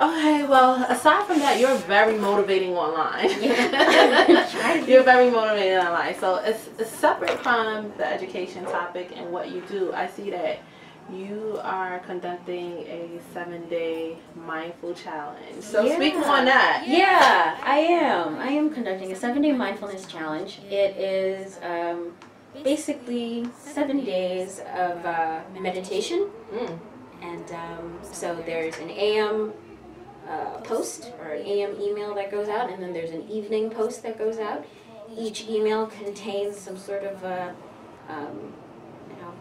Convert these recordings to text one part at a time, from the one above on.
Okay, well, aside from that, you're very motivating online. Yeah. You're very motivating online. So it's separate from the education topic and what you do. I see that you are conducting a 7-day mindful challenge. So speak more on that. Yeah, I am. I am conducting a 7-day mindfulness challenge. It is basically 7 days of meditation. And so there's an AM post or an AM email that goes out, and then there's an evening post that goes out. Each email contains some sort of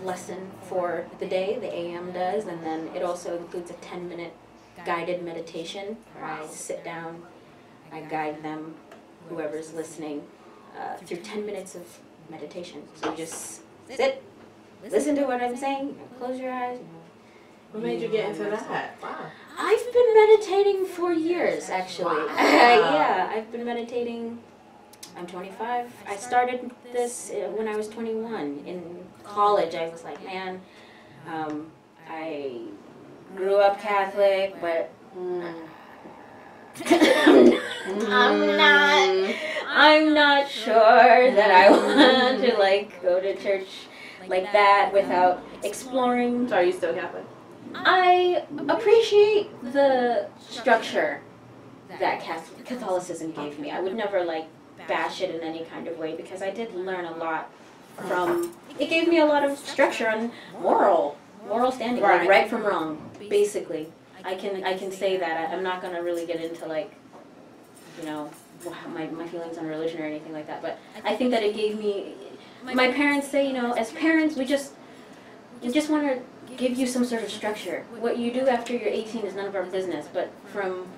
lesson for the day, the AM does, and then it also includes a 10-minute guided meditation where I sit down, I guide them, whoever's listening, through 10 minutes of meditation. So you just sit, listen to what I'm saying, close your eyes. What made you get into that? Wow. I've been meditating for years, actually. Wow. Yeah, I've been meditating. I'm 25. I started this when I was 21. In college, I was like, man, I grew up Catholic, but I'm not sure that I want to like go to church like that without exploring. So are you still Catholic? I appreciate the structure that Catholicism gave me. I would never like bash it in any kind of way because I did learn a lot from. It gave me a lot of structure on moral standing, like right from wrong. Basically, I can say that. I'm not gonna really get into like, you know, my feelings on religion or anything like that. But I think that it gave me. My parents say, you know, as parents, we just want to give you some sort of structure. What you do after you're 18 is none of our business, but from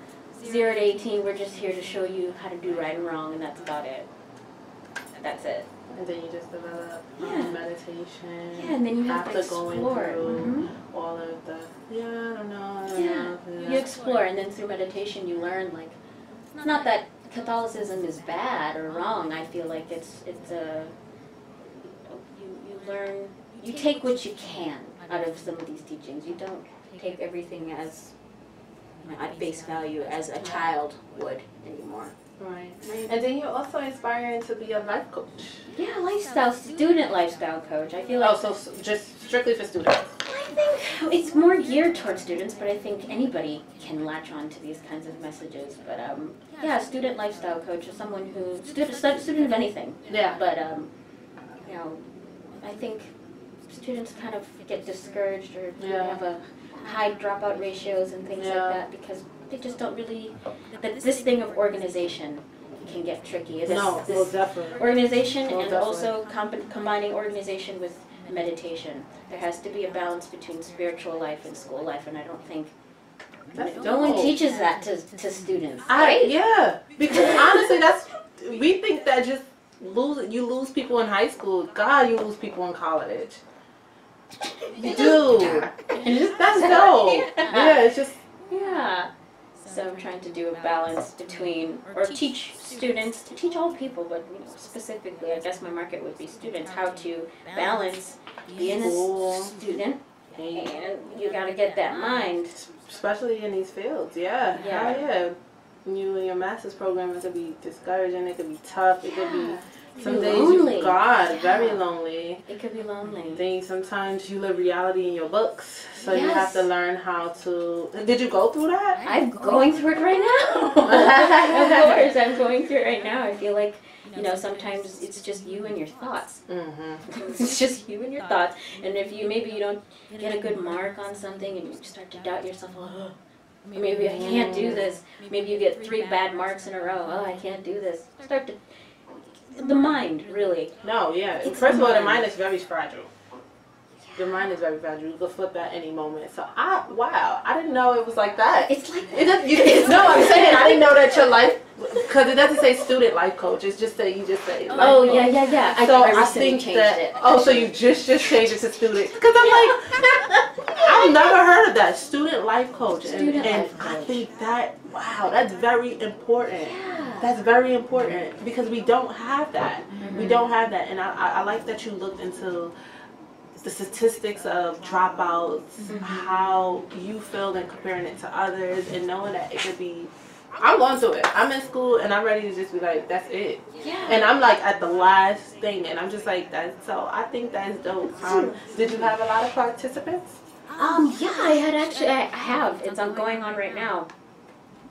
0 to 18, we're just here to show you how to do right and wrong, and that's about it. That's it. And then you just develop meditation. Yeah, and then you have to going explore. through all of the, I don't know. You explore, and then through meditation you learn, like, it's not that Catholicism is bad or wrong. I feel like it's you learn, you take what you can out of some of these teachings. You don't take everything as at face value as a child would anymore. Right. And then you're also inspiring to be a life coach. Yeah, student lifestyle coach. I feel like. Oh, so just strictly for students. I think it's more geared towards students, but I think anybody can latch on to these kinds of messages. But yeah, student lifestyle coach is someone who student of anything. Yeah. But you know, I think students kind of get discouraged or have a high dropout ratios and things like that because they just don't really. This thing of organization can get tricky. Well, definitely. Organization and also combining organization with meditation. There has to be a balance between spiritual life and school life, and I don't think no one teaches that to students. Right? Yeah, because honestly, we think that just you lose people in high school. God, you lose people in college. You do. That's dope. Yeah, it's just. Yeah. So I'm trying to do a balance between, or teach students, to teach all people, but specifically, I guess my market would be students, how to balance being a student, and you got to get that mind. Especially in these fields, yeah. You in your master's program, it could be discouraging, it could be tough, it could be some days lonely. Very lonely. It could be lonely. Then sometimes you live reality in your books, so you have to learn how to. Did you go through that? I'm going through it right now. Of course, I'm going through it right now. I feel like, sometimes it's just you and your thoughts. It's just you and your thoughts. And if you don't get a good mark on something and you start to doubt yourself, oh, maybe I can't do this. Maybe you get 3 bad marks in a row. Oh, I can't do this. Start to. The mind, really. No, yeah. First of all, the mind is very fragile. The mind is very fragile. You can flip at any moment. So, I didn't know it was like that. It's like that. No, I'm saying I didn't know that your life, because it doesn't say student life coach. It's just you just say life coach. Yeah. So I think changed that. it. Oh, so you just changed it to student? Because I'm like, I've never heard of that, student life coach. Student life coach. I think that's very important. Yeah. That's very important because we don't have that. We don't have that, and I like that you looked into the statistics of dropouts, how you feel and comparing it to others, and knowing that it could be. I'm going through it. I'm in school and I'm ready to just be like, that's it. Yeah. And I'm like at the last thing, and I'm just like that. So I think that's dope. Did you have a lot of participants? Yeah, I have. It's going on right now.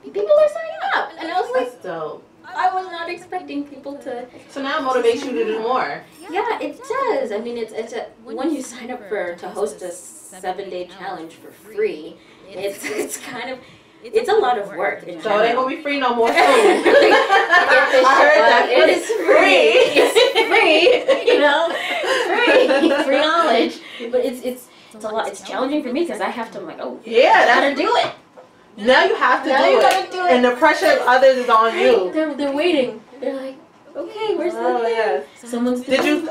People are signing up, and I was like, That's dope. I was not expecting people to. So now it motivates you to do more. Yeah, it does. I mean, it's when you sign up to host a 7-day challenge for free, it's kind of. It's a lot of work. So it ain't gonna be free no more soon. I heard that. It is free. It's free. You know, free knowledge. But it's a lot. It's challenging for me because I have to. I'm like, oh yeah, I gotta do it. Now you have to now do you it. gotta do it. And the pressure of others is on you. They're waiting. They're like, okay, where's the thing? Yes. Someone's. Did you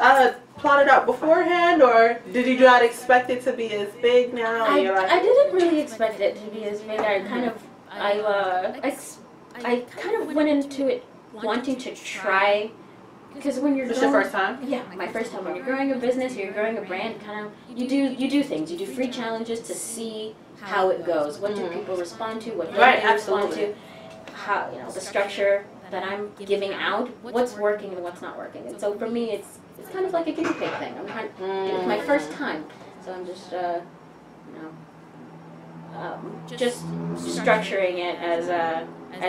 plot it out beforehand, or did you not expect it to be as big now? I didn't really expect it to be as big. I kind of went into it wanting to try, because when you're This your first time? Yeah, my first time. When you're growing a business, you're growing a brand. Kind of you do things. You do free challenges to see how it goes. What do people respond to? What don't they respond to? How the structure that I'm giving out, what's working and what's not working. And so for me, it's kind of like a guinea pig thing. It's my first time, so I'm just just structuring it as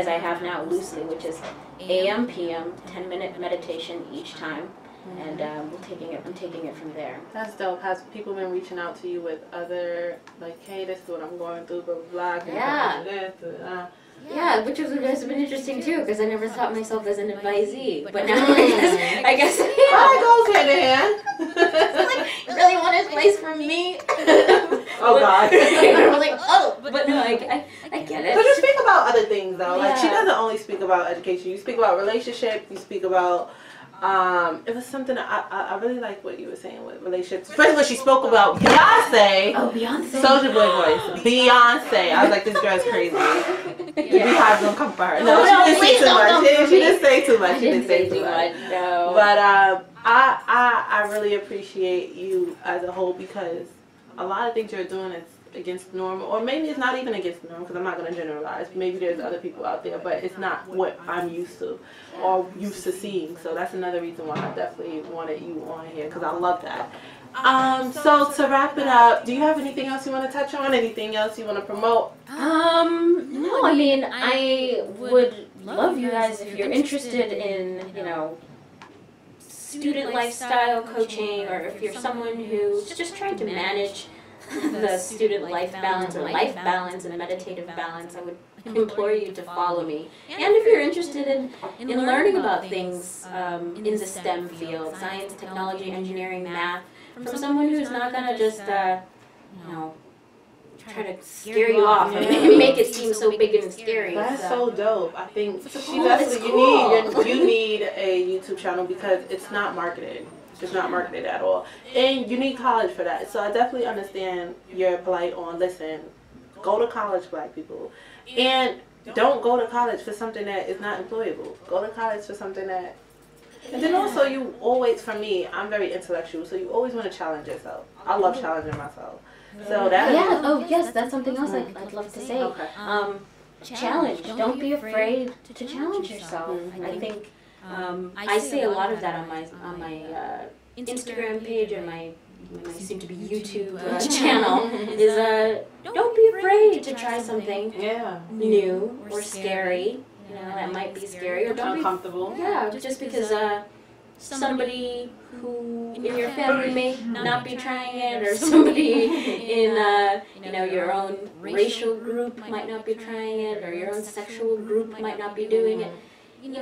I have now loosely, which is AM, PM, 10-minute meditation each time, and I'm taking it from there. That's dope. Has people been reaching out to you with other, like, hey, this is what I'm going through, blah blah blah. Yeah, which has been interesting too, because I never thought myself as an advisee, but now I guess Well, it goes hand in hand. like, you really want advice from me? Oh God. I'm like, oh, but no, I get it. But you speak about other things though. Like she Yeah. doesn't only speak about education. You speak about relationship. You speak about. It was something I really like what you were saying with relationships. Especially when she spoke about Beyonce. Oh, Beyonce. Soulja Boy voice. Beyonce. I was like, this girl's crazy. The beehive's gonna come for her. No, she didn't say too much. She didn't say too much. She didn't say too much. No. But I really appreciate you as a whole, because a lot of things you're doing is against normal, or maybe it's not even against normal, because I'm not going to generalize. Maybe there's other people out there, but it's not what I'm used to or used to seeing. So that's another reason why I definitely wanted you on here, because I love that. So to wrap it up, do you have anything else you want to touch on? Anything else you want to promote? No, I mean, I would love you guys if you're interested in, student lifestyle coaching, or if you're someone who's just trying to manage the student life balance or life balance and meditative balance, I would implore you to follow me. And if you're interested in learning about things in the STEM field, science, technology, engineering, math, from someone who's not going to just, try to scare you off and make it seem so big and scary. That's so dope. I think cool. you need a YouTube channel, because it's not marketed. It's not marketed at all. And you need college for that. So I definitely understand your plight on, listen, go to college, Black people. And don't go to college for something that is not employable. Go to college for something that... And then also you always, for me, I'm very intellectual, so you always want to challenge yourself. I love challenging myself. So that yes, that's something else I'd love to say. Okay. Challenge. Don't be afraid to challenge yourself. I think I say a lot of that on my Instagram page and my soon to be YouTube channel is don't be afraid to try something new or scary. That might be scary or don't uncomfortable. Just because somebody who in your family may not be trying it, or somebody in your own racial group might not be trying it, or your own sexual group might not be doing it. You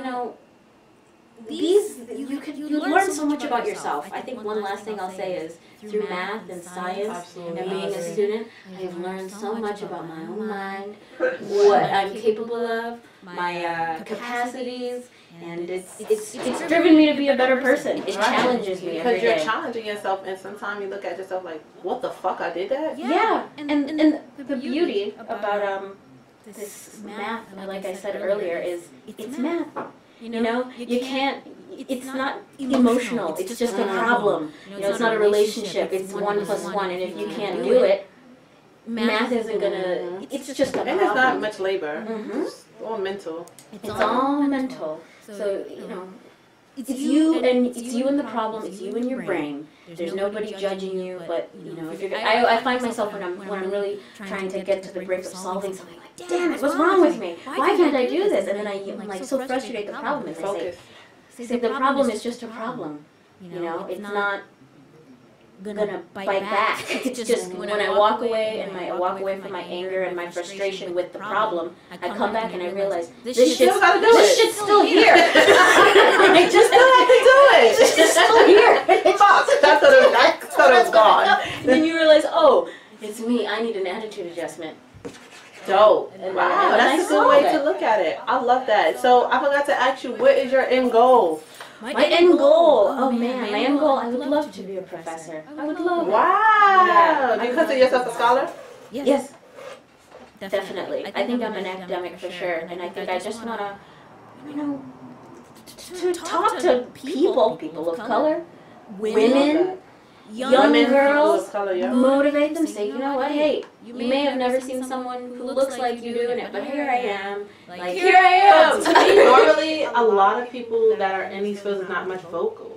learn so much about yourself. I think one last thing I'll say is, through math and science and being a student, I've learned so much about my own mind, what I'm capable of, my capacities, and it's driven me to be a better person. It challenges me every day. Because you're challenging yourself, and sometimes you look at yourself like, what the fuck, I did that? Yeah, and the beauty about this math, like I said earlier, is it's math. You know, you can't. It's not emotional. It's just a problem. You know, it's not a relationship. It's 1 plus 1, and if you can't do it, math isn't gonna. It's just a problem. And it's not much labor. It's all mental. It's all mental. So you know, it's you and the problem. It's you and your brain. There's nobody judging you, but you know, if you're. I find myself when I'm really trying to get to the grip of solving something, like, damn it, what's wrong with me? Why can't I do this? And then I'm like so frustrated. The problem is, I say the problem is just a problem. You know, it's not gonna bite back. It's just when I walk away and I walk away from my anger and my frustration with the problem, I come back and I realize this shit's still here. I just still have to do it. It's just still here. I thought it was gone. Then you realize, oh, it's me. I need an attitude adjustment. Dope. Wow, that's a good way to look at it. I love that. So I forgot to ask you, what is your end goal? My end goal. Oh man, my end goal. I would love to be a professor. I would love it. Wow. Yeah. Do you consider yourself a scholar? Yes. Definitely. I think I'm an academic for sure, and I think I just want to, you know, to talk to people of color, women, young girls, motivate them, say, you know what, hey, you may have never seen someone who looks like you doing it, but here I am, like here I am. To me, normally, a lot of people that are in these fields are not much vocal.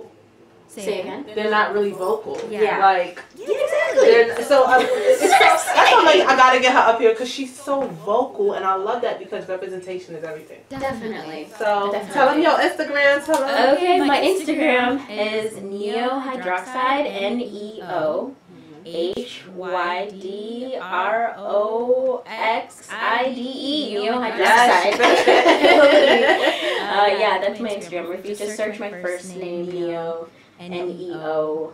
Say again? They're not really vocal. Yeah. Like, exactly. So that's why I'm like, I gotta get her up here because she's so vocal, and I love that because representation is everything. Definitely. So tell them your Instagram. Tell them. Okay, my Instagram is neohydroxide, NEOHYDROXIDE, neohydroxide. Yeah, that's my Instagram. If you just search my first name, Neo, Neo,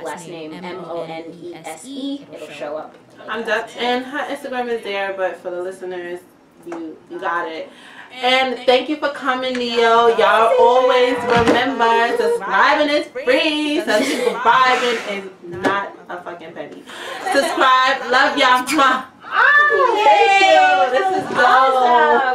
last name MONESE, it'll show up. I'm done. And her Instagram is there, but for the listeners, you got it. And thank you for coming, Neo. Y'all always remember, subscribing is free. Subscribing is not a fucking penny. Subscribe. Love y'all. Thank you. This is dope.